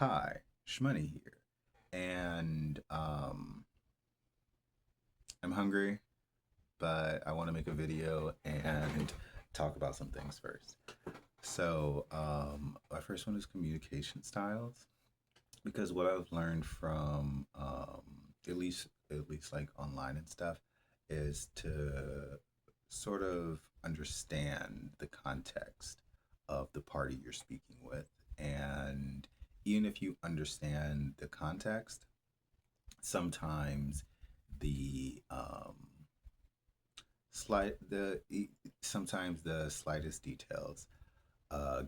Hi, Shmoney here. And I'm hungry, but I want to make a video and talk about some things first. So, my first one is communication styles, because what I've learned from at least like online and stuff is to sort of understand the context of the party you're speaking with. And even if you understand the context, sometimes the slight the sometimes the slightest details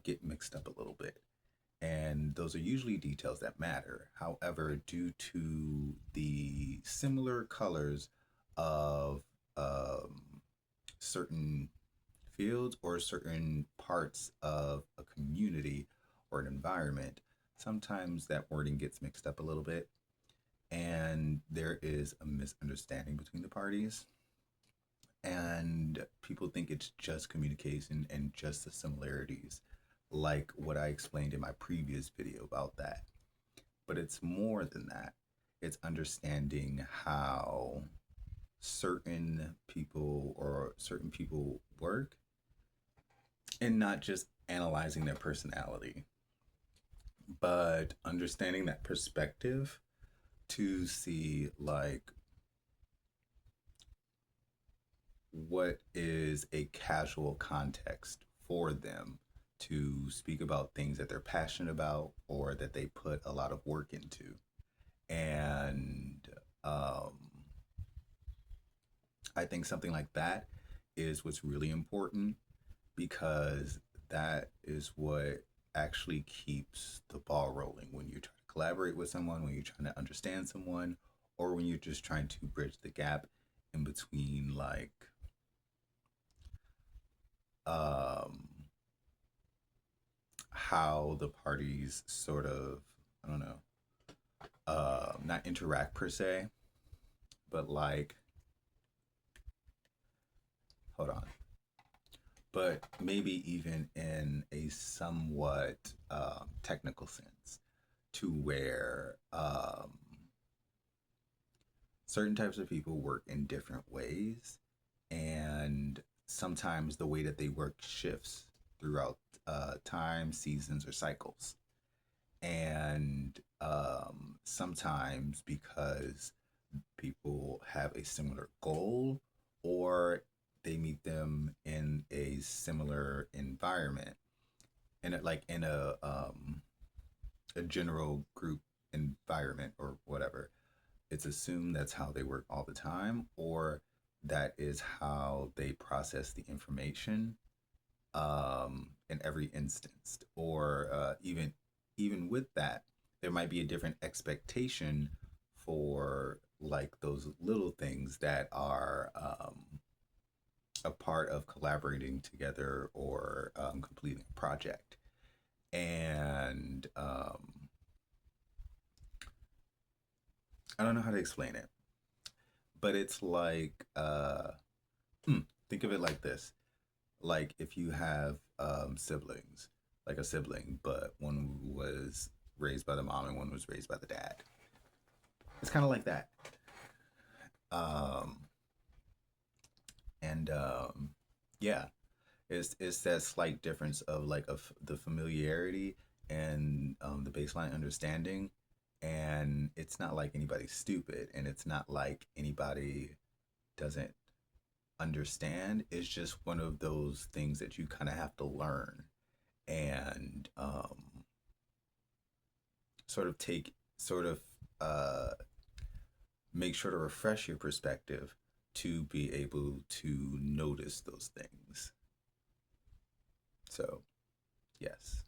get mixed up a little bit, and those are usually details that matter. However, due to the similar colors of um, certain fields or certain parts of a community or an environment, sometimes that wording gets mixed up a little bit, and there is a misunderstanding between the parties. And people think it's just communication and just the similarities, like what I explained in my previous video about that. But it's more than that. It's understanding how certain people work, and not just analyzing their personality, but understanding that perspective to see like what is a casual context for them to speak about things that they're passionate about or that they put a lot of work into. And um, I think something like that is what's really important, because that is what actually keeps the ball rolling when you're trying to collaborate with someone, when you're trying to understand someone, or when you're just trying to bridge the gap in between, like, um, how the parties sort of, I don't know, not interact per se, but like, hold on, but maybe even in a somewhat technical sense, to where certain types of people work in different ways, and sometimes the way that they work shifts throughout time, seasons, or cycles. And sometimes because people have a similar goal, or they meet them in a similar environment, and it, like in a general group environment or whatever, it's assumed that's how they work all the time, or that is how they process the information in every instance. Or even with that, there might be a different expectation for like those little things that are a part of collaborating together or completing a project. And I don't know how to explain it, but it's like think of it like this: like if you have siblings, like a sibling, but one was raised by the mom and one was raised by the dad. It's kind of like that. Um, and yeah, it's that slight difference of like the familiarity and the baseline understanding. And it's not like anybody's stupid, and it's not like anybody doesn't understand. It's just one of those things that you kind of have to learn, and sort of uh, make sure to refresh your perspective to be able to notice those things. So, yes.